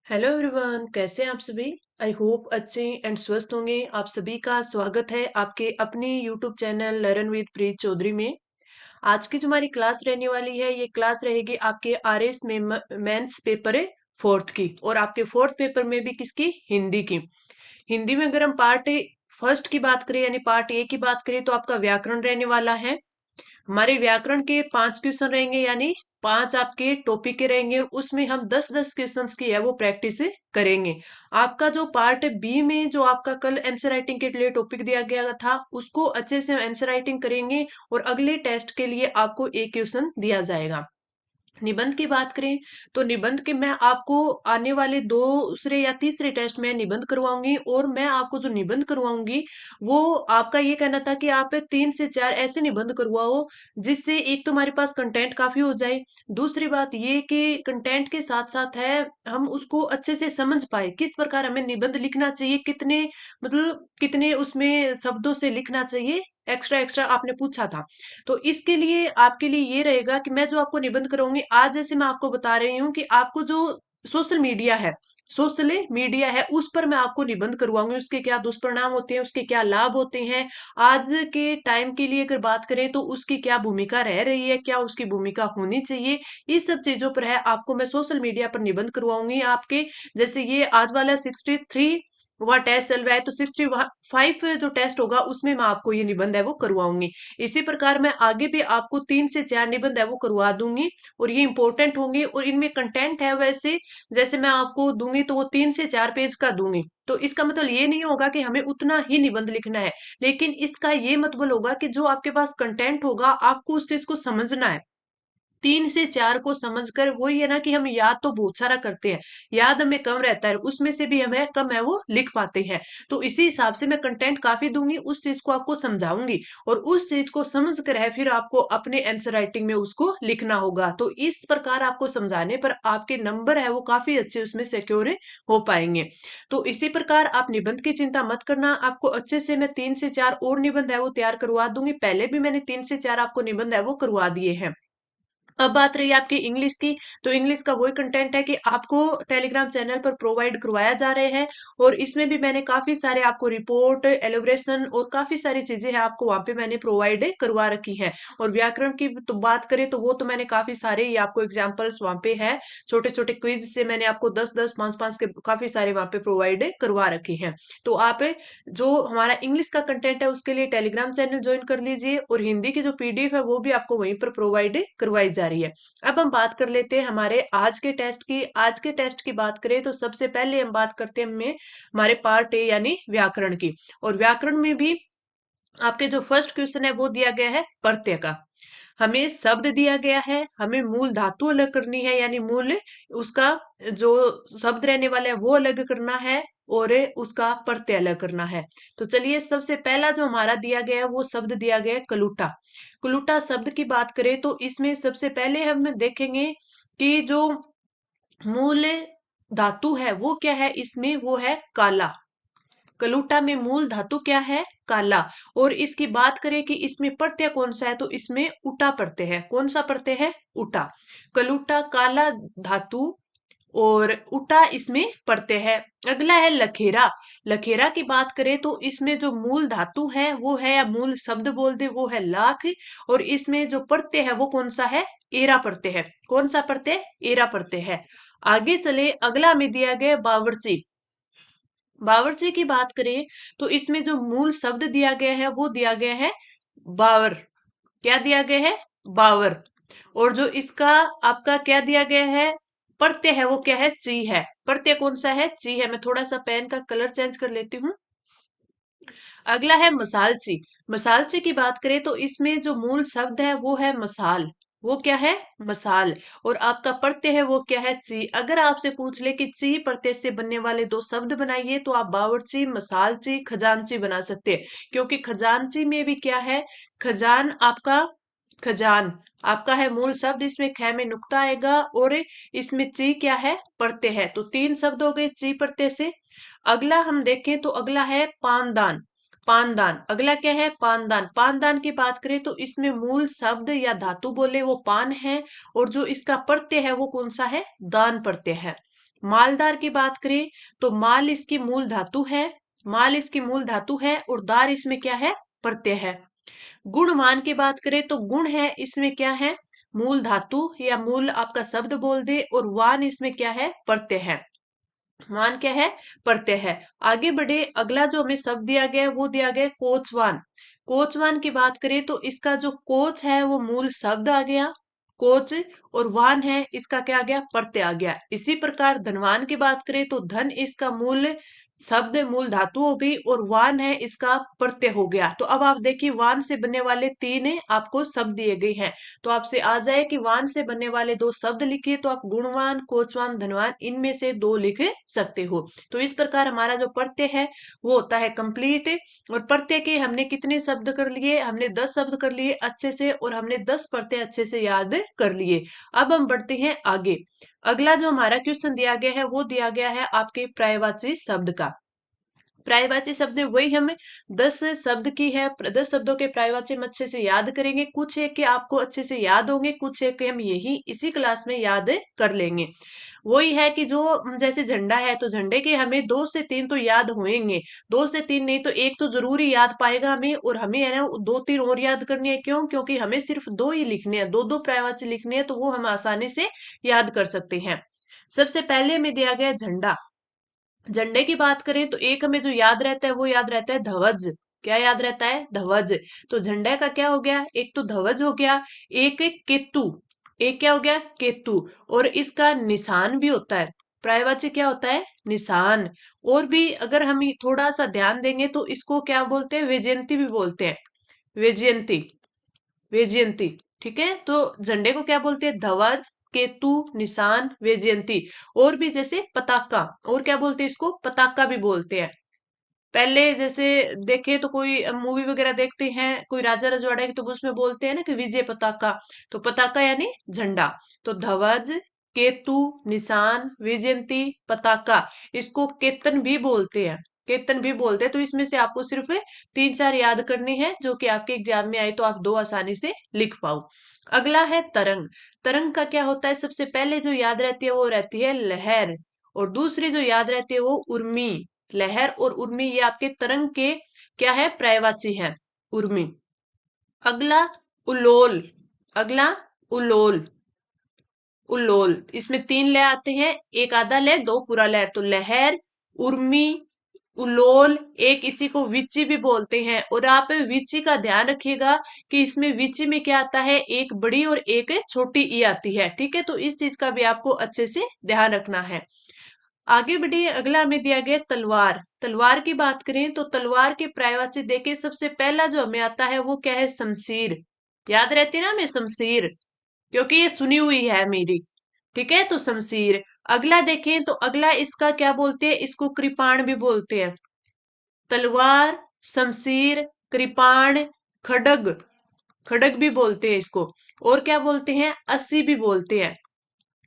Hello everyone, कैसे हैं आप सभी। आई होप अच्छे एंड स्वस्थ होंगे। आप सभी का स्वागत है आपके अपने यूट्यूब चैनल लर्न विद प्रीत चौधरी में। आज की जो हमारी क्लास रहने वाली है, ये क्लास रहेगी आपके आरएस में मेंस पेपर है फोर्थ की, और आपके फोर्थ पेपर में भी किसकी, हिंदी की। हिंदी में अगर हम पार्ट फर्स्ट की बात करें यानी पार्ट ए की बात करें तो आपका व्याकरण रहने वाला है। हमारे व्याकरण के 5 क्वेश्चन रहेंगे, यानी 5 आपके टॉपिक के रहेंगे, और उसमें हम 10-10 क्वेश्चंस की है वो प्रैक्टिस करेंगे। आपका जो पार्ट बी में जो आपका कल आंसर राइटिंग के लिए टॉपिक दिया गया था, उसको अच्छे से आंसर राइटिंग करेंगे, और अगले टेस्ट के लिए आपको एक क्वेश्चन दिया जाएगा। निबंध की बात करें तो निबंध के मैं आपको आने वाले दूसरे या तीसरे टेस्ट में निबंध करवाऊंगी, और मैं आपको जो निबंध करवाऊंगी वो आपका ये कहना था कि आप 3 से 4 ऐसे निबंध करवाओ जिससे एक तो हमारे पास कंटेंट काफी हो जाए। दूसरी बात ये कि कंटेंट के साथ साथ है हम उसको अच्छे से समझ पाए, किस प्रकार हमें निबंध लिखना चाहिए, कितने मतलब कितने उसमें शब्दों से लिखना चाहिए। एक्स्ट्रा एक्स्ट्रा आपने पूछा था, तो इसके लिए आपके लिए ये रहेगा कि मैं जो आपको निबंध कराऊंगी आज, जैसे मैं आपको बता रही हूँ कि आपको जो सोशल मीडिया है उस पर मैं आपको निबंध करवाऊंगी, उसके क्या दुष्परिणाम होते हैं, उसके क्या लाभ होते हैं, आज के टाइम के लिए अगर बात करें तो उसकी क्या भूमिका रह रही है, क्या उसकी भूमिका होनी चाहिए। इस सब चीजों पर है आपको मैं सोशल मीडिया पर निबंध करवाऊंगी आपके। जैसे ये आज वाला 63 वह टेस्ट चल रहा है, तो 65 जो टेस्ट होगा उसमें मैं आपको ये निबंध है वो करवाऊंगी। इसी प्रकार मैं आगे भी आपको 3 से 4 निबंध है वो करवा दूंगी, और ये इंपॉर्टेंट होंगे, और इनमें कंटेंट है वैसे जैसे मैं आपको दूंगी तो वो 3 से 4 पेज का दूंगी। तो इसका मतलब ये नहीं होगा कि हमें उतना ही निबंध लिखना है, लेकिन इसका ये मतलब होगा कि जो आपके पास कंटेंट होगा आपको उस चीज को समझना है। 3 से 4 को समझकर, वही है ना कि हम याद तो बहुत सारा करते हैं, याद हमें कम रहता है, उसमें से भी हमें कम है वो लिख पाते हैं। तो इसी हिसाब से मैं कंटेंट काफी दूंगी, उस चीज को आपको समझाऊंगी, और उस चीज को समझ कर है फिर आपको अपने आंसर राइटिंग में उसको लिखना होगा। तो इस प्रकार आपको समझाने पर आपके नंबर है वो काफी अच्छे उसमें सिक्योर हो पाएंगे। तो इसी प्रकार आप निबंध की चिंता मत करना, आपको अच्छे से मैं 3 से 4 और निबंध है वो तैयार करवा दूंगी। पहले भी मैंने 3 से 4 आपको निबंध है वो करवा दिए हैं। अब बात रही आपकी इंग्लिश की, तो इंग्लिश का वही कंटेंट है कि आपको टेलीग्राम चैनल पर प्रोवाइड करवाया जा रहे हैं, और इसमें भी मैंने काफी सारे आपको रिपोर्ट एलोब्रेशन और काफी सारी चीजें हैं आपको वहां पे मैंने प्रोवाइड करवा रखी है। और व्याकरण की तो बात करें तो वो तो मैंने काफी सारे ही आपको एग्जाम्पल्स वहां पे है, छोटे छोटे क्विज से मैंने आपको 10-10 5-5 के काफी सारे वहां पे प्रोवाइड करवा रखे हैं। तो आप जो हमारा इंग्लिश का कंटेंट है उसके लिए टेलीग्राम चैनल ज्वाइन कर लीजिए, और हिंदी की जो पीडीएफ है वो भी आपको वहीं पर प्रोवाइड करवाई जा रही है। अब हम बात कर लेते हैं हमारे आज के टेस्ट की। आज के टेस्ट की बात करें तो सबसे पहले हम बात करते हैं हमारे पार्ट ए यानी व्याकरण की। और व्याकरण में भी आपके जो फर्स्ट क्वेश्चन है वो दिया गया है प्रत्यय का। हमें शब्द दिया गया है, हमें मूल धातु अलग करनी है, यानी मूल उसका जो शब्द रहने वाला है वो अलग करना है, और उसका प्रत्यय अलग करना है। तो चलिए, सबसे पहला जो हमारा दिया गया है वो शब्द दिया गया है कलूटा। कलूटा शब्द की बात करें तो इसमें सबसे पहले हम देखेंगे कि जो मूल धातु है वो क्या है, इसमें वो है काला। कलूटा में मूल धातु क्या है, काला। और इसकी बात करें कि इसमें प्रत्यय कौन सा है, तो इसमें उटा प्रत्यय है। कौन सा प्रत्यय है, उटा। कलूटा काला धातु, और उटा इसमें प्रत्यय है। अगला है लखेरा। लखेरा की बात करें तो इसमें जो मूल धातु है वो है, या मूल शब्द बोल दे वो है लाख, और इसमें जो प्रत्यय है वो कौन सा है, एरा प्रत्यय है। कौन सा प्रत्यय, एरा प्रत्यय है। आगे चले, अगला में दिया गया बावर्ची। बावर्ची की बात करें तो इसमें जो मूल शब्द दिया गया है वो दिया गया है बावर। क्या दिया गया है, बावर। और जो इसका आपका क्या दिया गया है, प्रत्यय है वो क्या है, ची है। प्रत्यय कौन सा है, ची है। मैं थोड़ा सा पेन का कलर चेंज कर लेती हूँ। अगला है मसालची। मसालची की बात करें तो इसमें जो मूल शब्द है वो है मसाल। वो क्या है, मसाल। और आपका प्रत्यय है वो क्या है, ची। अगर आपसे पूछ ले कि ची प्रत्यय से बनने वाले दो शब्द बनाइए, तो आप बावर्ची, मसालची, खजांची बना सकते हैं। क्योंकि खजांची में भी क्या है, खजान आपका, खजान आपका है मूल शब्द, इसमें ख में नुक्ता आएगा, और इसमें ची क्या है, प्रत्यय है। तो 3 शब्द हो गए ची प्रत्यय से। अगला हम देखें तो अगला है पानदान। पानदान, अगला क्या है, पानदान। पानदान की बात करें तो इसमें मूल शब्द या धातु बोले वो पान है, और जो इसका प्रत्यय है वो कौन सा है, दान प्रत्यय है। मालदार की बात करें तो माल इसकी मूल धातु है, माल इसकी मूल धातु है और दार इसमें क्या है, प्रत्यय है। गुणवान की बात करें तो गुण है इसमें क्या है, मूल धातु या मूल आपका शब्द बोल दे, और वान इसमें क्या है, प्रत्यय है। मान क्या है, प्रत्यय है। आगे बढ़े, अगला जो हमें शब्द दिया गया है वो दिया गया है कोचवान। कोचवान की बात करें तो इसका जो कोच है वो मूल शब्द आ गया कोच, और वान है इसका क्या आ गया, प्रत्यय आ गया। इसी प्रकार धनवान की बात करें तो धन इसका मूल शब्द मूल धातु हो गई और वान है इसका प्रत्यय हो गया। तो अब आप देखिए वान से बनने वाले तीन आपको शब्द दिए गए हैं। तो आपसे आ जाए कि वान से बनने वाले दो शब्द लिखिए, तो आप गुणवान, कोचवान, धनवान इनमें से दो लिख सकते हो। तो इस प्रकार हमारा जो प्रत्यय है वो होता है कंप्लीट। और प्रत्यय के हमने कितने शब्द कर लिए, हमने 10 शब्द कर लिए अच्छे से, और हमने 10 प्रत्यय अच्छे से याद कर लिए। अब हम बढ़ते हैं आगे। अगला जो हमारा क्वेश्चन दिया गया है वो दिया गया है आपके पर्यायवाची शब्द का। पर्यायवाची शब्द में वही हमें 10 शब्द की है, 10 शब्दों के पर्यायवाची हम अच्छे से याद करेंगे। कुछ एक के आपको अच्छे से याद होंगे, कुछ एक के हम यही इसी क्लास में याद कर लेंगे। वही है कि जो जैसे झंडा है तो झंडे के हमें 2 से 3 तो याद होंगे, 2 से 3 नहीं तो एक तो जरूरी याद पाएगा हमें, और हमें है ना 2-3 और याद करनी है। क्यों? क्योंकि हमें सिर्फ 2 ही लिखने हैं, 2-2 पर्यायवाची लिखने हैं, तो वो हम आसानी से याद कर सकते हैं। सबसे पहले हमें दिया गया झंडा। झंडे की बात करें तो एक हमें जो याद रहता है वो याद रहता है ध्वज। क्या याद रहता है? ध्वज। तो झंडे का क्या हो गया, एक तो ध्वज हो गया, एक केतु। एक क्या हो गया, केतु। और इसका निशान भी होता है, पर्यायवाची क्या होता है, निशान। और भी अगर हम थोड़ा सा ध्यान देंगे तो इसको क्या बोलते हैं, वैजयंती भी बोलते हैं, वैजयंती, वैजयंती। ठीक है, तो झंडे को क्या बोलते हैं, ध्वज, केतु, निशान, वैजयंती। और भी जैसे पताका, और क्या बोलते हैं इसको, पताका भी बोलते हैं। पहले जैसे देखे तो कोई मूवी वगैरह देखते हैं कोई राजा रजवाड़ा की, तो उसमें बोलते हैं ना कि विजय पताका। तो पताका यानी झंडा। तो ध्वज, केतु, निशान, वैजयंती, पताका, इसको केतन भी बोलते हैं, केतन भी बोलते हैं। तो इसमें से आपको सिर्फ 3-4 याद करनी है जो कि आपके एग्जाम में आए तो आप दो आसानी से लिख पाओ। अगला है तरंग। तरंग का क्या होता है, सबसे पहले जो याद रहती है वो रहती है लहर, और दूसरी जो याद रहती है वो उर्मी। लहर और उर्मी ये आपके तरंग के क्या है, पर्यायवाची है, उर्मी। अगला उलोल। अगला उलोल। उलोल, इसमें 3 लय आते हैं, एक आधा लय दो पूरा लय। तो लहर, उर्मी, उलोल। एक इसी को विची भी बोलते हैं। और आप विची का ध्यान रखिएगा कि इसमें विची में क्या आता है, एक बड़ी और एक छोटी ई आती है। ठीक है, तो इस चीज का भी आपको अच्छे से ध्यान रखना है। आगे बढ़िए, अगला हमें दिया गया तलवार। तलवार की बात करें तो तलवार के पर्यायवाची देखे सबसे पहला जो हमें आता है वो क्या है, शमशीर। याद रहती है ना हमें शमशीर, क्योंकि ये सुनी हुई है मेरी। ठीक है, तो शमशीर। अगला देखें तो अगला इसका क्या बोलते हैं, इसको कृपाण भी बोलते हैं। तलवार, शमशीर, कृपाण, खड्ग, खड्ग भी बोलते हैं इसको। और क्या बोलते हैं, अस्सी भी बोलते हैं।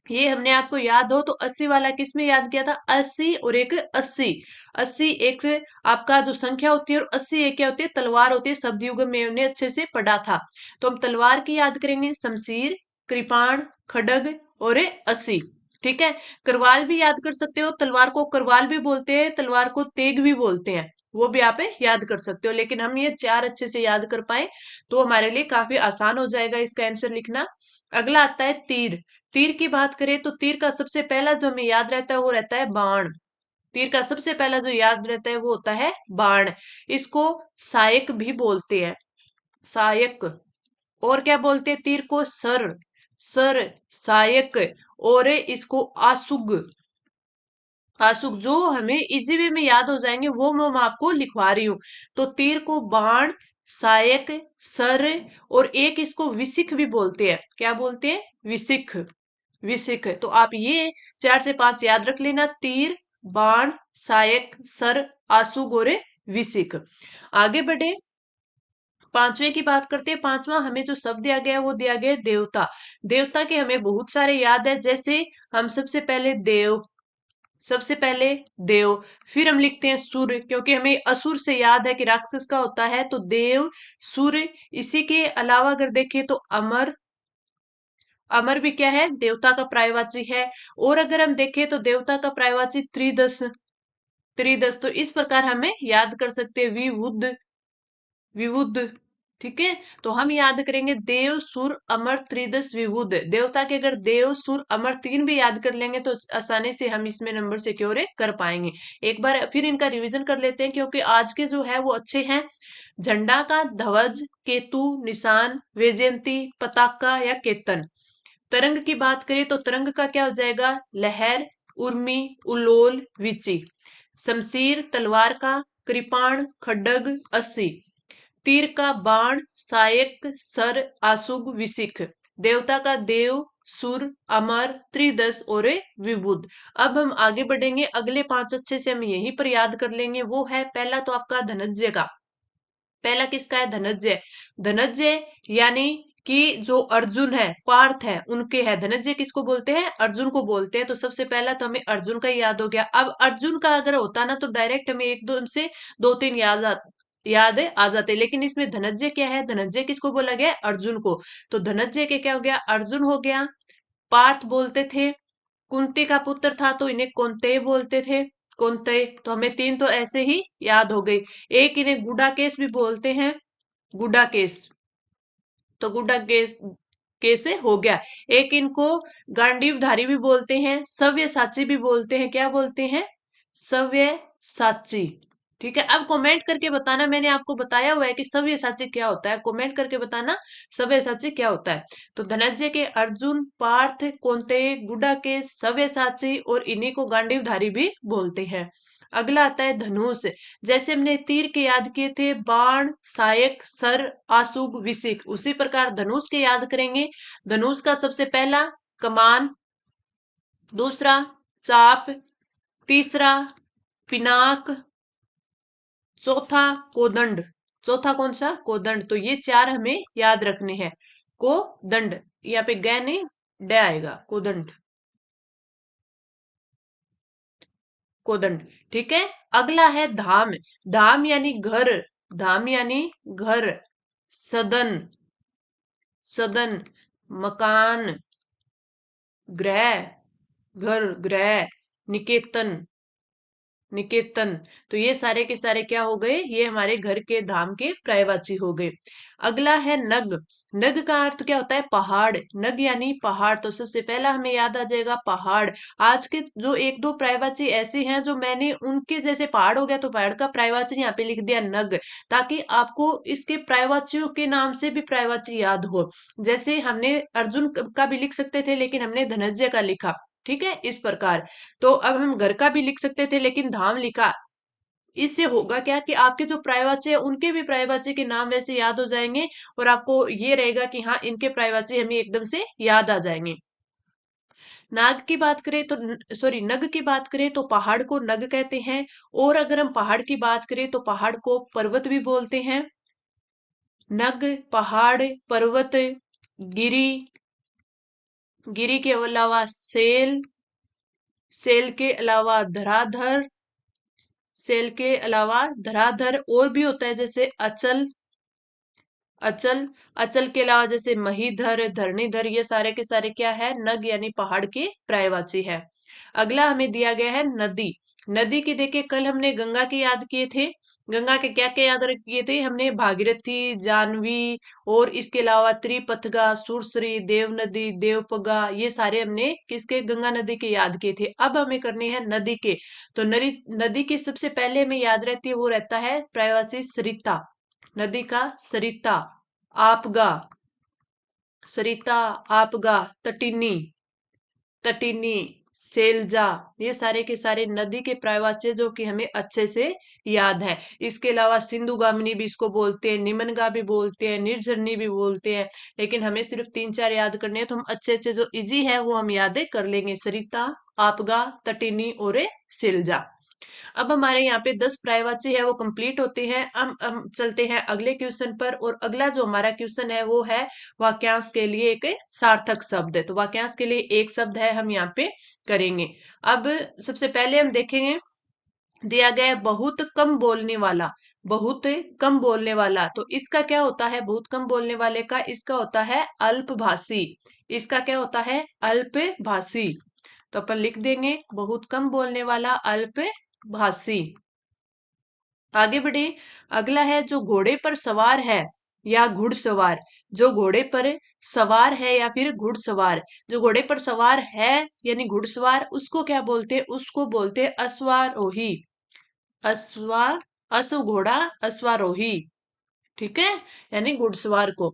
ये हमने आपको याद हो तो 80 वाला किस में याद किया था, 80 और एक 80। 80 एक से आपका जो संख्या होती है, और 80 एक क्या होती है, तलवार होती है। शब्द युग में हमने अच्छे से पढ़ा था। तो हम तलवार की याद करेंगे, शमशीर, कृपाण, खड्ग और 80। ठीक है, करवाल भी याद कर सकते हो, तलवार को करवाल भी बोलते हैं, तलवार को तेग भी बोलते हैं, वो भी आप याद कर सकते हो। लेकिन हम ये चार अच्छे से याद कर पाए तो हमारे लिए काफी आसान हो जाएगा इसका आंसर लिखना। अगला आता है तीर। तीर की बात करें तो तीर का सबसे पहला जो हमें याद रहता है वो रहता है बाण। तीर का सबसे पहला जो याद रहता है वो होता है बाण। इसको सायक भी बोलते हैं, सायक। और क्या बोलते हैं तीर को, सर, सर, सायक। और इसको आसुग, आसुग। जो हमें इजी वे में याद हो जाएंगे वो मैं आपको लिखवा रही हूँ। तो तीर को बाण, सायक, सर, और एक इसको विसिख भी बोलते हैं। क्या बोलते हैं, विसिख, विसिख। तो आप ये 4 से 5 याद रख लेना, तीर, बाण, सायक, सर, आसुग और विसिख। आगे बढ़े, पांचवे की बात करते हैं। पांचवा हमें जो शब्द दिया गया है वो दिया गया है देवता। देवता के हमें बहुत सारे याद है, जैसे हम सबसे पहले देव, सबसे पहले देव। फिर हम लिखते हैं सुर, क्योंकि हमें असुर से याद है कि राक्षस का होता है, तो देव, सुर। इसी के अलावा अगर देखें तो अमर, अमर भी क्या है, देवता का पर्यायवाची है। और अगर हम देखें तो देवता का पर्यायवाची त्रिदश, त्रिदश। तो इस प्रकार हमें याद कर सकते हैं, विबुध, विबुध। ठीक है, तो हम याद करेंगे देव सुर अमर त्रिदश विबुध। देवता के अगर देव सुर अमर तीन भी याद कर लेंगे तो आसानी से हम इसमें नंबर सिक्योर कर पाएंगे। एक बार फिर इनका रिवीजन कर लेते हैं, क्योंकि आज के जो है वो अच्छे हैं। झंडा का ध्वज, केतु, निशान, वैजयंती, पताका या केतन। तरंग की बात करें तो तरंग का क्या हो जाएगा, लहर, उर्मी, उल्लोल, विची। शमशीर तलवार का, कृपाण, खड्ग, अस्सी। तीर का बाण, सायक, सर, आशुग, विशिख। देवता का देव, सुर, अमर, त्रिदश और विबुध। अब हम आगे बढ़ेंगे, अगले पांच अच्छे से हम यहीं पर याद कर लेंगे। वो है पहला तो आपका धनंजय का। पहला किसका है, धनंजय। धनंजय यानी कि जो अर्जुन है, पार्थ है, उनके है। धनंजय किसको बोलते हैं, अर्जुन को बोलते हैं। तो सबसे पहला तो हमें अर्जुन का ही याद हो गया। अब अर्जुन का अगर होता ना तो डायरेक्ट हमें एक दो से दो तीन याद आ जाते, लेकिन इसमें धनंजय क्या है, धनंजय किसको बोला गया है, अर्जुन को। तो धनंजय के क्या हो गया, अर्जुन हो गया। पार्थ बोलते थे, कुंती का पुत्र था तो इन्हें कौन्तेय बोलते थे, कौन्तेय। तो हमें तीन तो ऐसे ही याद हो गई। एक इन्हें गुडाकेश भी बोलते हैं, गुडाकेश। तो गुडाकेश कैसे हो गया। एक इनको गांडीवधारी भी बोलते हैं, सव्यसाची भी बोलते हैं। क्या बोलते हैं, सव्यसाची। ठीक है, अब कमेंट करके बताना, मैंने आपको बताया हुआ है कि सव्यसाची क्या होता है। कमेंट करके बताना सव्यसाची क्या होता है। तो धनंजय के अर्जुन, पार्थ, कौन्तेय, गुडाकेश, सव्यसाची और इन्हीं को गांडीवधारी भी बोलते हैं। अगला आता है धनुष। जैसे हमने तीर के याद किए थे, बाण, सायक, सर, आशुग, विशिख, उसी प्रकार धनुष के याद करेंगे। धनुष का सबसे पहला कमान, दूसरा चाप, तीसरा पिनाक, चौथा कोदंड। चौथा कौन सा, कोदंड। तो ये चार हमें याद रखने हैं। कोदंड, यहाँ पे ग नहीं, ड आएगा, कोदंड, कोदंड। ठीक है, अगला है धाम। धाम यानी घर, धाम यानी घर। सदन, सदन, मकान, गृह, घर, गृह, निकेतन, निकेतन। तो ये सारे के सारे क्या हो गए, ये हमारे घर के धाम के पर्यायवाची हो गए। अगला है नग। नग का अर्थ क्या होता है, पहाड़। नग यानी पहाड़। तो सबसे पहला हमें याद आ जाएगा पहाड़। आज के जो एक दो पर्यायवाची ऐसे हैं जो मैंने उनके जैसे पहाड़ हो गया तो पहाड़ का पर्यायवाची यहाँ पे लिख दिया नग, ताकि आपको इसके पर्यायवाचियों के नाम से भी पर्यायवाची याद हो। जैसे हमने अर्जुन का भी लिख सकते थे, लेकिन हमने धनंजय का लिखा। ठीक है, इस प्रकार। तो अब हम घर का भी लिख सकते थे, लेकिन धाम लिखा। इससे होगा क्या कि आपके जो पर्यायवाची है उनके भी पर्यायवाची के नाम वैसे याद हो जाएंगे, और आपको ये रहेगा कि हाँ, इनके पर्यायवाची हमें एकदम से याद आ जाएंगे। नाग की बात करें तो, सॉरी, नग की बात करें तो पहाड़ को नग कहते हैं। और अगर हम पहाड़ की बात करें तो पहाड़ को पर्वत भी बोलते हैं। नग, पहाड़, पर्वत, गिरी, गिरी के अलावा सेल, सेल के अलावा धराधर, सेल के अलावा धराधर। और भी होता है जैसे अचल, अचल, अचल के अलावा जैसे महीधर, धरणीधर। ये सारे के सारे क्या है, नग यानी पहाड़ के पर्यायवाची है। अगला हमें दिया गया है नदी। नदी की देखिए, कल हमने गंगा के याद किए थे। गंगा के क्या क्या याद किए थे हमने, भागीरथी, जानवी, और इसके अलावा त्रिपथगा, सुरसरी, देव नदी, देवपगा। ये सारे हमने किसके, गंगा नदी के याद किए थे। अब हमें करने हैं नदी के। तो नदी, नदी की सबसे पहले हमें याद रहती है, वो रहता है पर्यायवाची सरिता। नदी का सरिता, आपगा, सरिता, आपगा, तटिनी, तटिनी, सेलजा। ये सारे के सारे नदी के पर्यायवाची जो कि हमें अच्छे से याद है। इसके अलावा सिंधुगामिनी भी इसको बोलते हैं, निमनगा भी बोलते हैं, निर्झरनी भी बोलते हैं। लेकिन हमें सिर्फ तीन चार याद करने हैं, तो हम अच्छे अच्छे जो इजी है वो हम यादें कर लेंगे, सरिता, आपगा, तटिनी और सिलजा। अब हमारे यहाँ पे 10 पर्यायवाची है वो कंप्लीट होते हैं। हम चलते हैं अगले क्वेश्चन पर, और अगला जो हमारा क्वेश्चन है वो है वाक्यांश के लिए एक सार्थक शब्द। तो वाक्यांश के लिए एक शब्द है, हम यहाँ पे करेंगे। अब सबसे पहले हम देखेंगे, दिया गया है बहुत कम बोलने वाला। बहुत कम बोलने वाला, तो इसका क्या होता है, बहुत कम बोलने वाले का इसका होता है अल्पभाषी। इसका क्या होता है, अल्पभाषी। तो अपन लिख देंगे बहुत कम बोलने वाला अल्पभाषी। आगे बढ़े, अगला है जो घोड़े पर सवार है या घुड़सवार। जो घोड़े पर सवार है या फिर घुड़सवार, जो घोड़े पर सवार है यानी घुड़सवार, उसको क्या बोलते हैं, उसको बोलते हैं अश्वारोही। अश्वा, अश्व घोड़ा, अश्वारोही। ठीक है, यानी घुड़सवार को।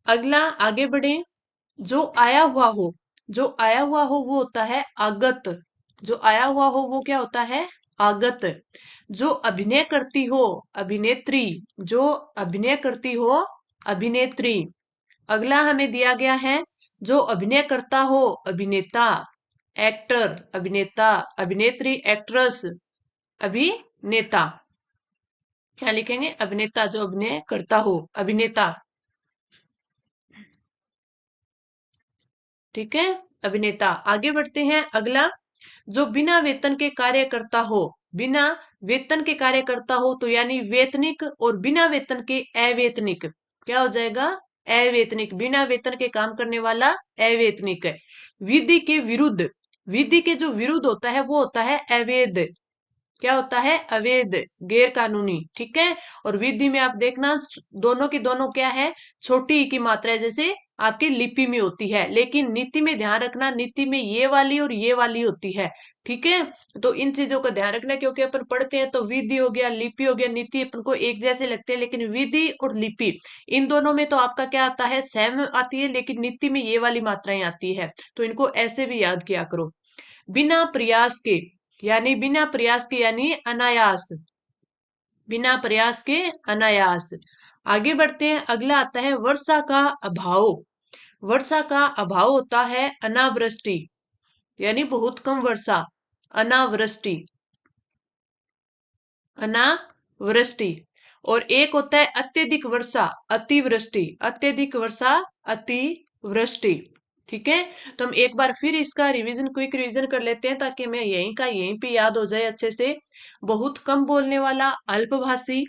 अगला आगे बढ़े, जो आया हुआ हो, जो आया हुआ हो वो होता है आगत। जो आया हुआ हो वो क्या होता है, आगत। जो अभिनय करती हो, अभिनेत्री। जो अभिनय करती हो, अभिनेत्री। अगला हमें दिया गया है, जो अभिनय करता हो, अभिनेता। एक्टर, अभिनेता। अभिनेत्री, एक्ट्रेस, अभिनेता। क्या लिखेंगे, अभिनेता, जो अभिनय करता हो, अभिनेता। ठीक है, अभिनेता। आगे बढ़ते हैं, अगला, जो बिना वेतन के कार्य करता हो। बिना वेतन के कार्य करता हो तो यानी वेतनिक, और बिना वेतन के अवेतनिक। क्या हो जाएगा, अवेतनिक। बिना वेतन के काम करने वाला अवेतनिक है। विधि के विरुद्ध, विधि के जो विरुद्ध होता है वो होता है अवैध। क्या होता है, अवैध, गैर कानूनी। ठीक है, और विधि में आप देखना दोनों की दोनों क्या है, छोटी ई की मात्रा है, जैसे आपकी लिपि में होती है। लेकिन नीति में ध्यान रखना, नीति में ये वाली और ये वाली होती है। ठीक है, तो इन चीजों का ध्यान रखना, क्योंकि अपन पढ़ते हैं तो विधि हो गया, लिपि हो गया, नीति अपन को एक जैसे लगते हैं, लेकिन विधि और लिपि इन दोनों में तो आपका क्या आता है, सेम आती है, लेकिन नीति में ये वाली मात्राएं आती है। तो इनको ऐसे भी याद किया करो। बिना प्रयास के, यानी बिना प्रयास के यानी अनायास। बिना प्रयास के अनायास। आगे बढ़ते हैं, अगला आता है वर्षा का अभाव। वर्षा का अभाव होता है अनावृष्टि, यानी बहुत कम वर्षा, अनावृष्टि। अनावृष्टि। और एक होता है अत्यधिक वर्षा, अतिवृष्टि। अत्यधिक वर्षा, अतिवृष्टि। ठीक है, तो हम एक बार फिर इसका रिवीजन, क्विक रिवीजन कर लेते हैं, ताकि हमें यहीं का यहीं पे याद हो जाए अच्छे से। बहुत कम बोलने वाला अल्पभाषी।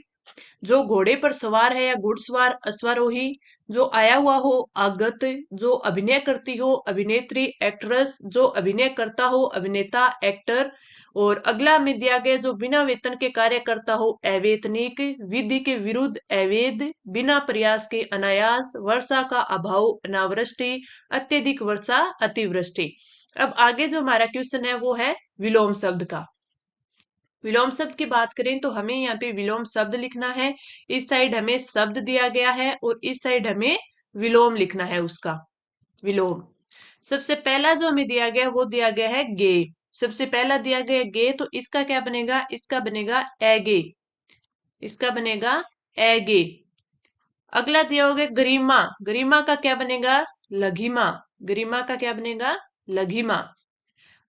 जो घोड़े पर सवार है या घुड़सवार, अश्वारोही। जो आया हुआ हो, आगत। जो अभिनय करती हो, अभिनेत्री, एक्ट्रेस। जो अभिनय करता हो, अभिनेता, एक्टर। और अगला में दिया गया, जो बिना वेतन के कार्य करता हो, अवेतनिक। विधि के विरुद्ध, अवैध। बिना प्रयास के अनायास। वर्षा का अभाव, अनावृष्टि। अत्यधिक वर्षा, अतिवृष्टि। अब आगे जो हमारा क्वेश्चन है वो है विलोम शब्द का। विलोम शब्द की बात करें तो हमें यहाँ पे विलोम शब्द लिखना है। इस साइड हमें शब्द दिया गया है और इस साइड हमें विलोम लिखना है उसका। विलोम, सबसे पहला जो हमें दिया गया वो दिया गया है गे। सबसे पहला दिया गया गे, तो इसका क्या बनेगा, इसका बनेगा एगे। इसका बनेगा एगे। अगला दिया होगा गरिमा। गरिमा का क्या बनेगा, लघिमा। गरिमा का क्या बनेगा, लघिमा।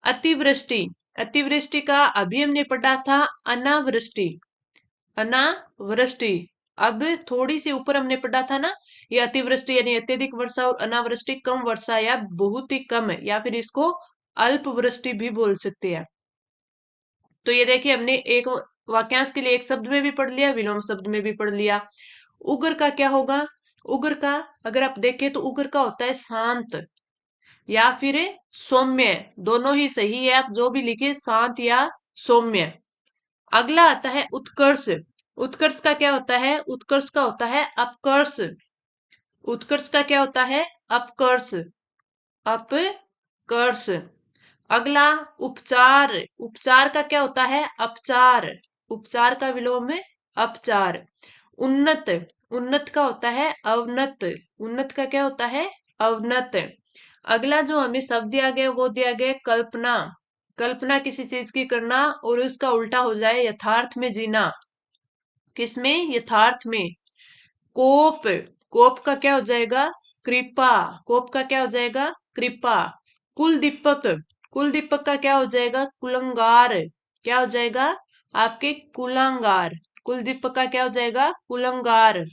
अतिवृष्टि, अतिवृष्टि का अभी हमने पढ़ा था अनावृष्टि। अनावृष्टि। अब थोड़ी सी ऊपर हमने पढ़ा था ना, ये अतिवृष्टि यानी अत्यधिक वर्षा, और अनावृष्टि कम वर्षा या बहुत ही कम है, या फिर इसको अल्प वृष्टि भी बोल सकते हैं। तो ये देखिए, हमने एक वाक्यांश के लिए एक शब्द में भी पढ़ लिया, विलोम शब्द में भी पढ़ लिया। उग्र का क्या होगा, उग्र का अगर आप देखें तो उग्र का होता है शांत या फिर सौम्य। दोनों ही सही है, आप जो भी लिखे, शांत या सौम्य। अगला आता है उत्कर्ष। उत्कर्ष का क्या होता है, उत्कर्ष का होता है अपकर्ष। उत्कर्ष का क्या होता है, अपकर्ष, अपकर्ष। अगला उपचार। उपचार का क्या होता है, अपचार। उपचार का विलोम है अपचार। उन्नत, उन्नत का होता है अवनत। उन्नत का क्या होता है, अवनत। अगला जो हमें शब्द दिया गया वो दिया गया कल्पना। कल्पना किसी चीज की करना और उसका उल्टा हो जाए, यथार्थ में जीना। किसमें, यथार्थ में। कोप, कोप का क्या हो जाएगा, कृपा। कोप का क्या हो जाएगा, कृपा। कुल दीपक, कुल दीपक का क्या हो जाएगा, कुलंगार। क्या हो जाएगा, आपके कुलंगार। कुल दीपक का क्या हो जाएगा, कुलंगार।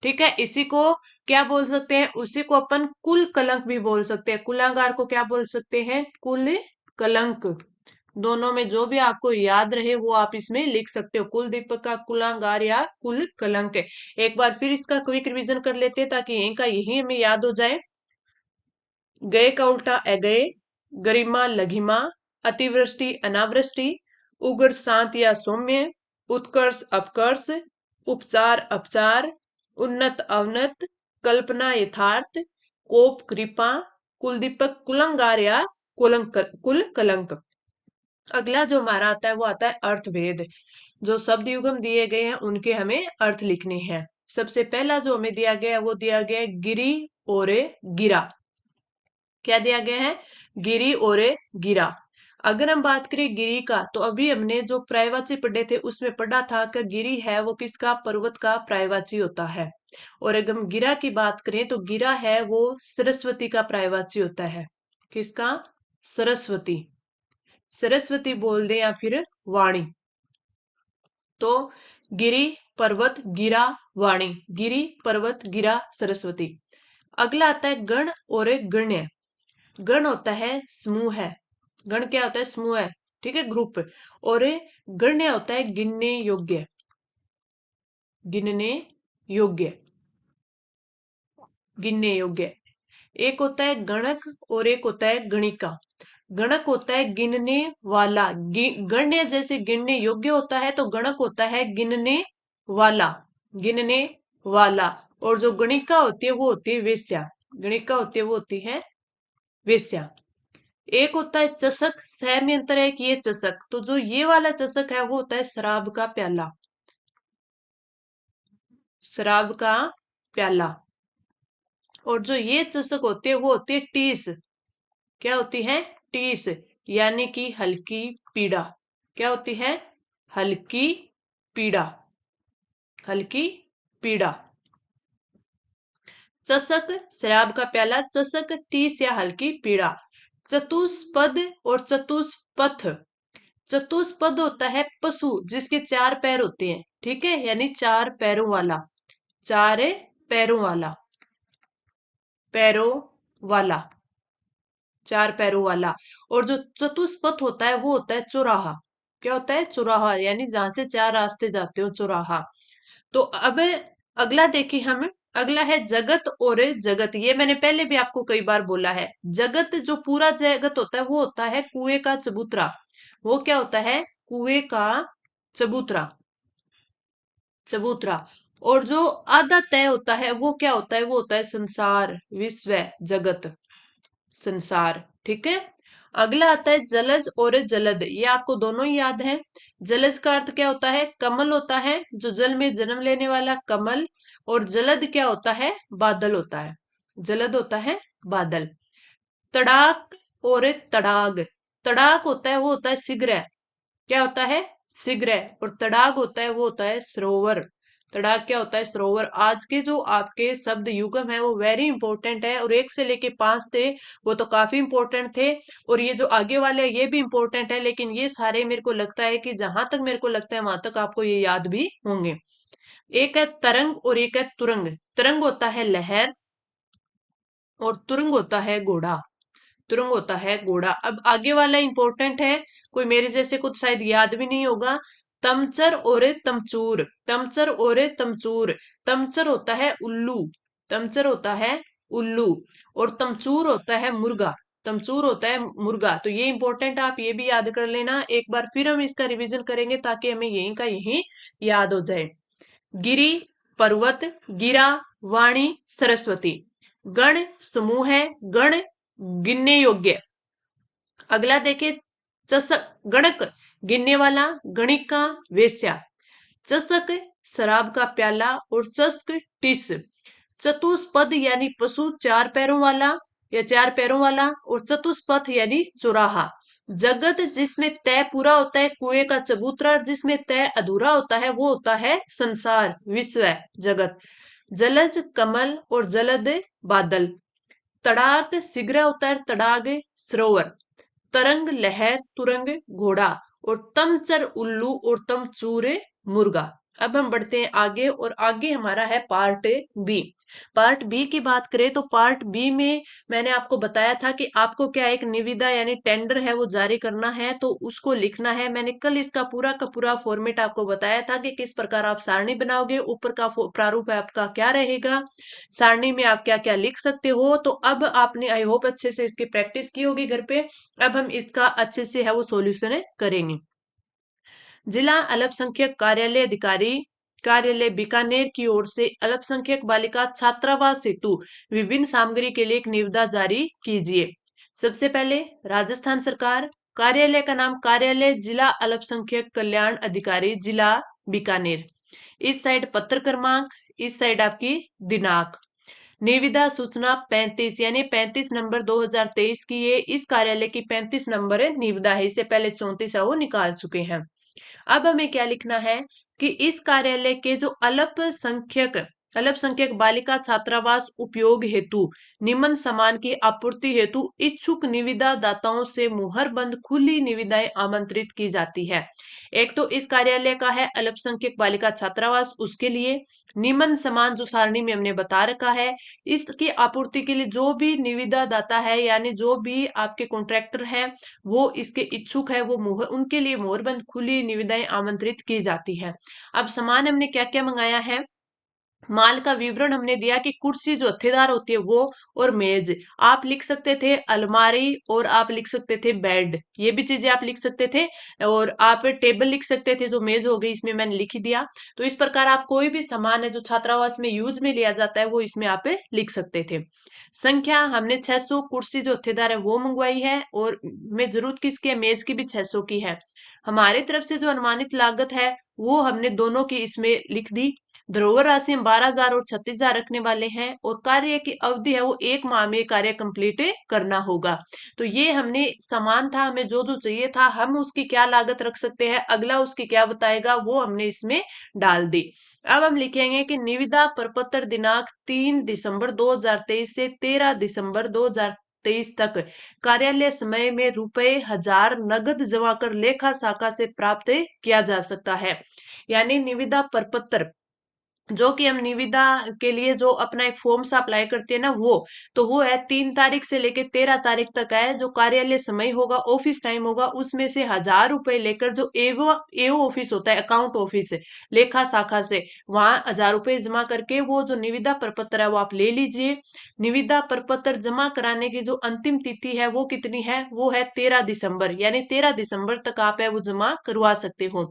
ठीक है, इसी को क्या बोल सकते हैं, उसी को अपन कुल कलंक भी बोल सकते हैं। कुलांगार को क्या बोल सकते हैं, कुल कलंक। दोनों में जो भी आपको याद रहे वो आप इसमें लिख सकते हो। कुल दीपक का कुलांगार या कुल कलंक। एक बार फिर इसका क्विक रिवीजन कर लेते हैं ताकि यहीं का यही हमें याद हो जाए। गए का उल्टा अगये, गरिमा लघिमा, अतिवृष्टि अनावृष्टि, उग्र शांत या सौम्य, उत्कर्ष अपकर्ष, उपचार अपचार, उन्नत अवनत, कल्पना यथार्थ, कोप कृपा, कुलदीपक कुलंगार या कुल कलंक। अगला जो हमारा आता है वो आता है अर्थभेद। जो शब्द युगम दिए गए हैं उनके हमें अर्थ लिखने हैं। सबसे पहला जो हमें दिया गया है वो दिया गया है गिरी और गिरा। क्या दिया गया है? गिरी और गिरा। अगर हम बात करें गिरी का तो अभी हमने जो पर्यायवाची पढ़े थे उसमें पढ़ा था कि गिरी है वो किसका? पर्वत का पर्यायवाची होता है। और अगर हम गिरा की बात करें तो गिरा है वो सरस्वती का पर्यायवाची होता है। किसका? सरस्वती। सरस्वती बोल दे या फिर वाणी। तो गिरी पर्वत गिरा वाणी। गिरी पर्वत गिरा सरस्वती। अगला आता है गण और गण्य। गण होता है समूह है। गण क्या होता है? समूह है। ठीक है, ग्रुप। और गण्य होता है गिनने योग्य। गिनने योग्य। गिनने योग्य। एक होता है गणक और एक होता है गणिका। गणक होता है गिनने वाला। गण्य जैसे गिनने योग्य होता है तो गणक होता है गिनने वाला। गिनने वाला। और जो गणिका होती है वो होती है वेश्या। गणिका होती है वो होती है वेश्या। एक होता है चषक। सह में अंतर है कि ये चषक, तो जो ये वाला चषक है वो होता है शराब का प्याला। शराब का प्याला। और जो ये चषक होती है वो होती है टीस। क्या होती है? टीस। यानी कि हल्की पीड़ा। क्या होती है? हल्की पीड़ा। हल्की पीड़ा। चषक शराब का प्याला, चषक टीस या हल्की पीड़ा। चतुष्पद और चतुष्पथ। चतुष्पद होता है पशु जिसके चार पैर होते हैं। ठीक है, यानी चार पैरों वाला। चार पैरों वाला। पैरों वाला। चार पैरों वाला। और जो चतुष्पथ होता है वो होता है चौराहा। क्या होता है? चौराहा, यानी जहां से चार रास्ते जाते हो, चौराहा। तो अब अगला देखिए हम। अगला है जगत और जगत। ये मैंने पहले भी आपको कई बार बोला है। जगत, जो पूरा जगत होता है वो होता है कुएं का चबूतरा। वो क्या होता है? कुएं का चबूतरा। चबूतरा। और जो आधा तय होता है वो क्या होता है? वो होता है संसार, विश्व, जगत, संसार। ठीक है। अगला आता है जलज और जलद। ये आपको दोनों ही याद है। जलज का अर्थ क्या होता है? कमल होता है, जो जल में जन्म लेने वाला कमल। और जलद क्या होता है? बादल होता है। जलद होता है बादल। तड़ाक और तड़ाग। तड़ाक होता है वो होता है शीघ्र। क्या होता है? शीघ्र। और तड़ाग होता है वो होता है सरोवर। तड़ाग क्या होता है? सरोवर। आज के जो आपके शब्द युगम है वो वेरी इंपॉर्टेंट है, और एक से लेके पांच थे वो तो काफी इंपॉर्टेंट थे। और ये जो आगे वाले ये भी इंपॉर्टेंट है, लेकिन ये सारे मेरे को लगता है कि जहां तक मेरे को लगता है वहां तक आपको ये याद भी होंगे। एक है तरंग और एक है तुरंग। तरंग होता है लहर और तुरंग होता है घोड़ा। तुरंग होता है घोड़ा। अब आगे वाला इंपॉर्टेंट है, कोई मेरे जैसे कुछ शायद याद भी नहीं होगा। तमचर और तमचूर। तमचर और तमचूर। तमचर होता है उल्लू। तमचर होता है उल्लू। और तमचूर होता है मुर्गा। तमचूर होता है मुर्गा। तो ये इंपॉर्टेंट, आप ये भी याद कर लेना। एक बार फिर हम इसका रिवीजन करेंगे ताकि हमें यहीं का यहीं याद हो जाए। गिरी पर्वत, गिरा वाणी, सरस्वती। गण समूह है, गण गिनने योग्य। अगला देखे चषक गणक गिनने वाला, गणिका वेश्या। चषक शराब का प्याला और चस्क टिस। चतुष्पद यानी पशु चार पैरों वाला या चार पैरों वाला, और चतुष्पथ यानी चौराहा। जगत जिसमें तय पूरा होता है, कुएं का चबूतरा जिसमें तय अधूरा होता है वो होता है संसार, विश्व, जगत। जलज कमल और जलद बादल। तड़ाग शीघ्र होता है, तड़ाग सरोवर। तरंग लहर, तुरंग घोड़ा। और तमचर उल्लू और तमचूर मुर्गा। अब हम बढ़ते हैं आगे और आगे हमारा है पार्ट बी। पार्ट बी की बात करें तो पार्ट बी में मैंने आपको बताया था कि आपको क्या एक निविदा यानी टेंडर है वो जारी करना है, तो उसको लिखना है। मैंने कल इसका पूरा का पूरा फॉर्मेट आपको बताया था कि किस प्रकार आप सारणी बनाओगे, ऊपर का प्रारूप है आपका क्या रहेगा, सारणी में आप क्या क्या लिख सकते हो। तो अब आपने आई होप अच्छे से इसकी प्रैक्टिस की होगी घर पे। अब हम इसका अच्छे से है वो सॉल्यूशन करेंगे। जिला अल्पसंख्यक कार्यालय अधिकारी कार्यालय बीकानेर की ओर से अल्पसंख्यक बालिका छात्रावास हेतु विभिन्न सामग्री के लिए एक निविदा जारी कीजिए। सबसे पहले राजस्थान सरकार, कार्यालय का नाम कार्यालय जिला अल्पसंख्यक कल्याण अधिकारी जिला बीकानेर, इस साइड पत्र क्रमांक, इस साइड आपकी दिनांक। निविदा सूचना 35 यानी 35 नंबर 2023 की, ये इस कार्यालय की 35 नंबर निविदा है। इससे पहले 34 है वो निकाल चुके हैं। अब हमें क्या लिखना है कि इस कार्यालय के जो अल्पसंख्यक अल्पसंख्यक बालिका छात्रावास उपयोग हेतु निम्न सामान की आपूर्ति हेतु इच्छुक निविदा दाताओं से मुहरबंद खुली निविदाएं आमंत्रित की जाती है। एक तो इस कार्यालय का है अल्पसंख्यक बालिका छात्रावास, उसके लिए निम्न सामान जो सारणी में हमने बता रखा है, इसकी आपूर्ति के लिए जो भी निविदा दाता है यानी जो भी आपके कॉन्ट्रैक्टर है वो इसके इच्छुक है, वो उनके लिए मोहरबंद खुली निविदाएं आमंत्रित की जाती है। अब सामान हमने क्या क्या मंगाया है, माल का विवरण हमने दिया कि कुर्सी जो हत्थेदार होती है वो, और मेज आप लिख सकते थे अलमारी, और आप लिख सकते थे बेड, ये भी चीजें आप लिख सकते थे। और आप टेबल लिख सकते थे, जो मेज हो गई इसमें मैंने लिख ही दिया। तो इस प्रकार आप कोई भी सामान है जो छात्रावास में यूज में लिया जाता है वो इसमें आप लिख सकते थे। संख्या हमने 600 कुर्सी जो हत्थेदार है वो मंगवाई है, और में जरूरत किसकी है, मेज की भी 600 की है। हमारी तरफ से जो अनुमानित लागत है वो हमने दोनों की इसमें लिख दी। धरोहर राशि हम 12,000 और 36,000 रखने वाले हैं, और कार्य की अवधि है वो 1 माह में कार्य कंप्लीट करना होगा। तो ये हमने सामान था, हमें जो जो चाहिए था हम उसकी क्या लागत रख सकते हैं, अगला उसकी क्या बताएगा वो हमने इसमें डाल दी। अब हम लिखेंगे कि निविदा प्रपत्र दिनांक 3 दिसंबर 2023 से 13 दिसंबर 2023 तक कार्यालय समय में ₹1000 नगद जमा कर लेखा शाखा से प्राप्त किया जा सकता है। यानी निविदा प्रपत्र जो कि हम निविदा के लिए जो अपना एक फॉर्म सा अप्लाई करते हैं ना, वो है 3 तारीख से लेके 13 तारीख तक है। जो कार्यालय समय होगा, ऑफिस टाइम होगा, उसमें से ₹1000 लेकर जो एओ एओ ऑफिस होता है, अकाउंट ऑफिस लेखा शाखा से, वहां ₹1000 जमा करके वो जो निविदा प्रपत्र है वो आप ले लीजिए। निविदा प्रपत्र जमा कराने की जो अंतिम तिथि है वो कितनी है, वो है 13 दिसंबर, यानी 13 दिसंबर तक आप है वो जमा करवा सकते हो।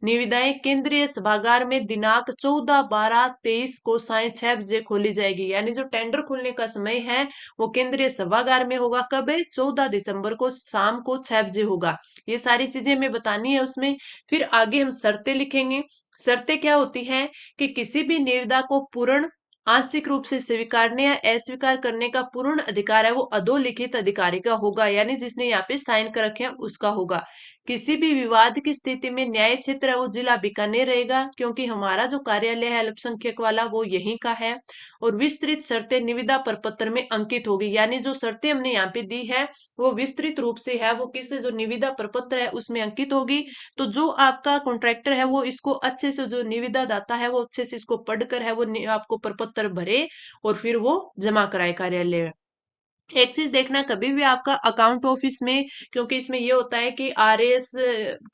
निविदाएं केंद्रीय सभागार में दिनांक 14/12/23 को साय 6 बजे खोली जाएगी। यानी जो टेंडर खुलने का समय है वो केंद्रीय सभागार में होगा, कब है, 14 दिसंबर को शाम को 6 बजे होगा। ये सारी चीजें हमें बतानी है उसमें। फिर आगे हम शर्तें लिखेंगे। शर्तें क्या होती हैं कि किसी भी निविदा को पूर्ण आंशिक रूप से स्वीकारने या अस्वीकार करने का पूर्ण अधिकार है वो अधोलिखित अधिकारी का होगा, यानी जिसने यहाँ पे साइन कर रखे हैं उसका होगा। किसी भी विवाद की स्थिति में न्याय क्षेत्र है वो जिला बीकानेर रहेगा, क्योंकि हमारा जो कार्यालय है अल्पसंख्यक वाला वो यहीं का है। और विस्तृत शर्तें निविदा प्रपत्र में अंकित होगी, यानी जो शर्तें हमने यहाँ पे दी है वो विस्तृत रूप से है वो किस जो निविदा प्रपत्र है उसमें अंकित होगी। तो जो आपका कॉन्ट्रैक्टर है वो इसको अच्छे से, जो निविदा दाता है वो अच्छे से इसको पढ़कर है वो आपको प्रपत्र भरे और फिर वो जमा कराए कार्यालय में। एक चीज देखना, कभी भी आपका अकाउंट ऑफिस में, क्योंकि इसमें ये होता है कि आरएस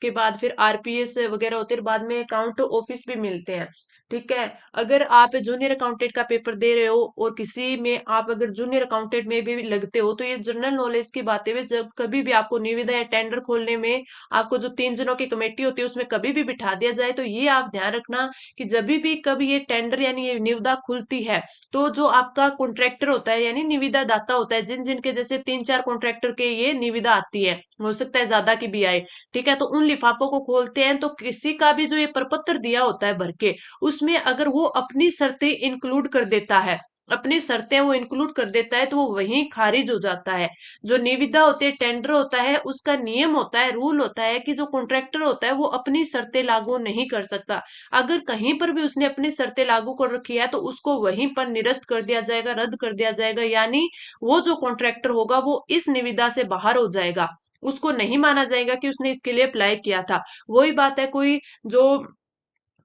के बाद फिर आरपीएस वगैरह होते हैं, बाद में अकाउंट ऑफिस भी मिलते हैं। ठीक है, अगर आप जूनियर अकाउंटेंट का पेपर दे रहे हो और किसी में आप अगर जूनियर अकाउंटेंट में भी लगते हो, तो ये जनरल नॉलेज की बातें भी, जब कभी भी आपको निविदा या टेंडर खोलने में आपको जो 3 जनों की कमेटी होती है उसमें कभी भी बिठा दिया जाए, तो ये आप ध्यान रखना कि जब भी कभी ये टेंडर यानी ये निविदा खुलती है, तो जो आपका कॉन्ट्रैक्टर होता है यानी निविदा दाता होता है, जिन जिनके जैसे 3-4 कॉन्ट्रैक्टर के ये निविदा आती है, हो सकता है ज्यादा की भी आए। ठीक है, तो उन लिफाफों को खोलते हैं तो किसी का भी जो ये प्रपत्र दिया होता है भर के, उसमें अगर वो अपनी शर्तें इंक्लूड कर देता है, अपनी शर्तें वो इंक्लूड कर देता है, तो वो वहीं खारिज हो जाता है। जो निविदा होती है, टेंडर होता है, उसका नियम होता है, रूल होता है कि जो कॉन्ट्रैक्टर होता है वो अपनी शर्तें लागू नहीं कर सकता। अगर कहीं पर भी उसने अपनी शर्तें लागू कर रखी है तो उसको वहीं पर निरस्त कर दिया जाएगा, रद्द कर दिया जाएगा, यानी वो जो कॉन्ट्रैक्टर होगा वो इस निविदा से बाहर हो जाएगा। उसको नहीं माना जाएगा कि उसने इसके लिए अप्लाई किया था। वही बात है, कोई जो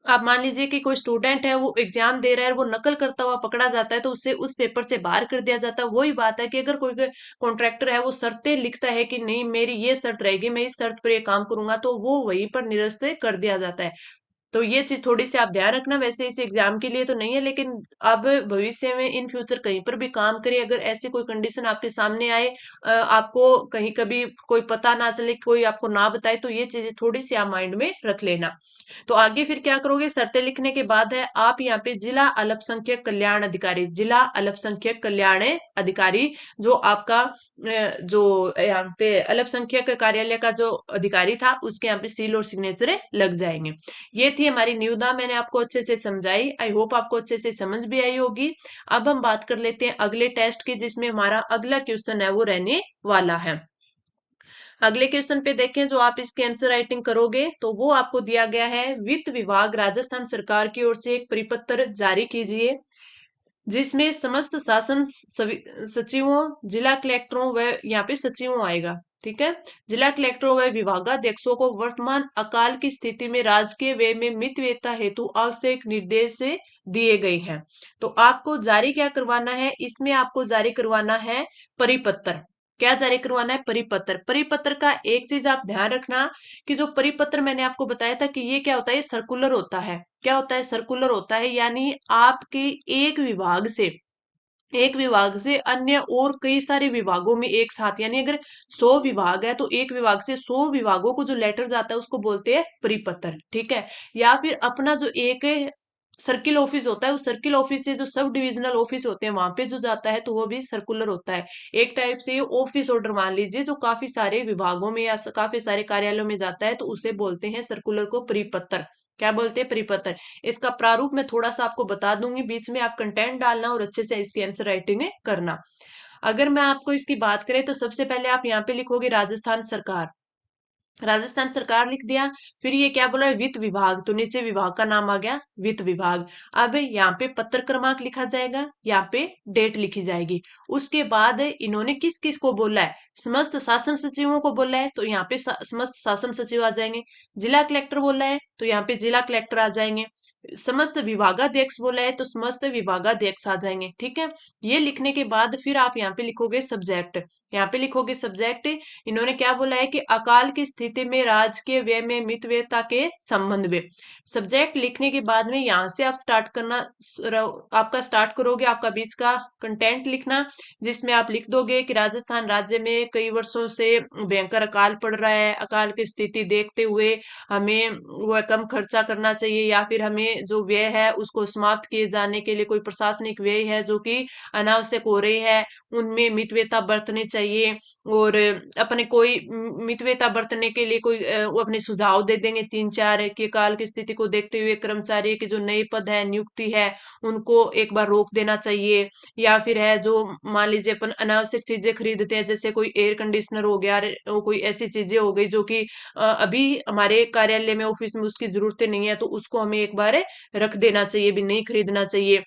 आप मान लीजिए कि कोई स्टूडेंट है, वो एग्जाम दे रहा है, वो नकल करता हुआ पकड़ा जाता है, तो उसे उस पेपर से बाहर कर दिया जाता है। वही बात है कि अगर कोई कॉन्ट्रैक्टर है, वो शर्तें लिखता है कि नहीं, मेरी ये शर्त रहेगी, मैं इस शर्त पर ये काम करूंगा, तो वो वहीं पर निरस्त कर दिया जाता है। तो ये चीज थोड़ी सी आप ध्यान रखना। वैसे इस एग्जाम के लिए तो नहीं है, लेकिन अब भविष्य में इन फ्यूचर कहीं पर भी काम करें, अगर ऐसी कोई कंडीशन आपके सामने आए, आपको कहीं कभी कोई पता ना चले, कोई आपको ना बताए, तो ये चीजें थोड़ी सी आप माइंड में रख लेना। तो आगे फिर क्या करोगे, शर्तें लिखने के बाद है आप यहाँ पे जिला अल्पसंख्यक कल्याण अधिकारी, जिला अल्पसंख्यक कल्याण अधिकारी, जो आपका जो यहाँ पे अल्पसंख्यक कार्यालय का जो अधिकारी था, उसके यहाँ पे सील और सिग्नेचर लग जाएंगे। ये थी हमारी निविदा, मैंने आपको अच्छे से समझाई। आई होप आपको अच्छे से समझ भी आई होगी। अब हम बात कर लेते हैं अगले टेस्ट की, जिसमें हमारा अगला क्वेश्चन है वो रहने वाला है। अगले क्वेश्चन पे देखें, जो आप इसके आंसर राइटिंग करोगे, तो वो आपको दिया गया है, वित्त विभाग राजस्थान सरकार की ओर से एक परिपत्र जारी कीजिए, जिसमें समस्त शासन सचिवों, जिला कलेक्टरों व यहाँ पे सचिवों आएगा, ठीक है, जिला कलेक्टरों व विभागाध्यक्षों को वर्तमान अकाल की स्थिति में राजकीय व्यय में मितव्ययता हेतु आवश्यक निर्देश दिए गए हैं। तो आपको जारी क्या करवाना है, इसमें आपको जारी करवाना है परिपत्र। क्या जारी करवाना है, परिपत्र। परिपत्र का एक चीज आप ध्यान रखना, कि जो परिपत्र मैंने आपको बताया था कि ये क्या होता है, ये सर्कुलर होता है। क्या होता है, सर्कुलर होता है, यानी आपके एक विभाग से अन्य और कई सारे विभागों में एक साथ, यानी अगर 100 विभाग है, तो एक विभाग से 100 विभागों को जो लेटर जाता है, उसको बोलते हैं परिपत्र, ठीक है। या फिर अपना जो एक सर्किल ऑफिस होता है, उस सर्किल ऑफिस से जो सब डिविजनल ऑफिस होते हैं, वहां पे जो जाता है, तो वो भी सर्कुलर होता है। एक टाइप से ये ऑफिस ऑर्डर मान लीजिए, जो काफी सारे विभागों में या काफी सारे कार्यालयों में जाता है, तो उसे बोलते हैं सर्कुलर को परिपत्र। क्या बोलते हैं, परिपत्र। इसका प्रारूप मैं थोड़ा सा आपको बता दूंगी, बीच में आप कंटेंट डालना और अच्छे से इसकी आंसर राइटिंग करना। अगर मैं आपको इसकी बात करें, तो सबसे पहले आप यहाँ पे लिखोगे राजस्थान सरकार। राजस्थान सरकार लिख दिया। फिर ये क्या बोला है, वित्त विभाग, तो नीचे विभाग का नाम आ गया, वित्त विभाग। अब यहाँ पे पत्र क्रमांक लिखा जाएगा, यहाँ पे डेट लिखी जाएगी। उसके बाद इन्होंने किस किस को बोला है, समस्त शासन सचिवों को बोला है, तो यहाँ पे समस्त शासन सचिव आ जाएंगे। जिला कलेक्टर बोला है, तो यहाँ पे जिला कलेक्टर आ जाएंगे। समस्त विभागाध्यक्ष बोला है, तो समस्त विभागाध्यक्ष आ जाएंगे, ठीक है। ये लिखने के बाद फिर आप यहाँ पे लिखोगे सब्जेक्ट। यहाँ पे लिखोगे सब्जेक्ट। इन्होंने क्या बोला है कि अकाल की स्थिति में राजकीय व्यय में मितव्ययता के संबंध में। सब्जेक्ट लिखने के बाद में यहाँ से आप स्टार्ट करना, आपका स्टार्ट करोगे, आपका बीच का कंटेंट लिखना, जिसमें आप लिख दोगे कि राजस्थान राज्य में कई वर्षों से भयंकर अकाल पड़ रहा है, अकाल की स्थिति देखते हुए हमें वह कम खर्चा करना चाहिए, या फिर हमें जो व्यय है उसको समाप्त किए जाने के लिए कोई प्रशासनिक व्यय है जो कि अनावश्यक हो रही है, उनमें मितव्ययता बरतनी चाहिए। और अपने कोई मितव्ययता बरतने के लिए कोई वो अपने सुझाव दे देंगे तीन चार, कि काल की स्थिति को देखते हुए कर्मचारी के जो नए पद है, नियुक्ति है, उनको एक बार रोक देना चाहिए। या फिर है जो, मान लीजिए अपन अनावश्यक चीजें खरीदते हैं, जैसे कोई एयर कंडीशनर हो गया, कोई ऐसी चीजें हो गई जो कि अभी हमारे कार्यालय में, ऑफिस में उसकी जरूरतें नहीं है, तो उसको हमें एक बार रख देना चाहिए, भी नहीं खरीदना चाहिए।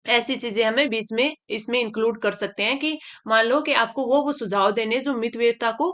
ऐसी चीजें हमें बीच में इसमें इंक्लूड कर सकते हैं, कि मान लो कि आपको वो सुझाव देने जो मितव्ययिता को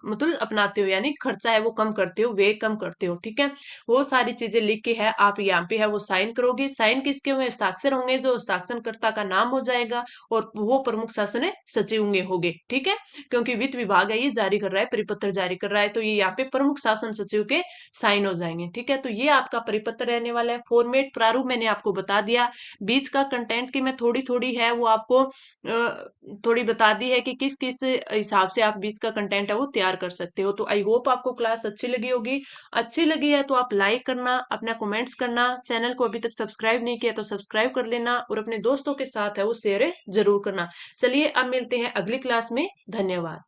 मतलब अपनाते हो, यानी खर्चा है वो कम करते हो, व्यय कम करते हो, ठीक है। वो सारी चीजें लिख के है आप यहाँ पे है वो साइन करोगे। साइन किसके होंगे, हस्ताक्षर होंगे, जो हस्ताक्षरकर्ता का नाम हो जाएगा, और वो प्रमुख शासन सचिव होंगे, ठीक है। क्योंकि वित्त विभाग है, ये जारी कर रहा है, परिपत्र जारी कर रहा है, तो ये यहाँ पे प्रमुख शासन सचिव के साइन हो जाएंगे, ठीक है। तो ये आपका परिपत्र रहने वाला है। फॉर्मेट प्रारूप मैंने आपको बता दिया। बीच का कंटेंट की मैं थोड़ी थोड़ी है वो आपको थोड़ी बता दी है, कि किस किस हिसाब से आप बीच का कंटेंट है वो तैयार कर सकते हो। तो आई होप आपको क्लास अच्छी लगी होगी। अच्छी लगी है तो आप लाइक करना, अपना कमेंट्स करना, चैनल को अभी तक सब्सक्राइब नहीं किया तो सब्सक्राइब कर लेना, और अपने दोस्तों के साथ है वो शेयर जरूर करना। चलिए अब मिलते हैं अगली क्लास में। धन्यवाद।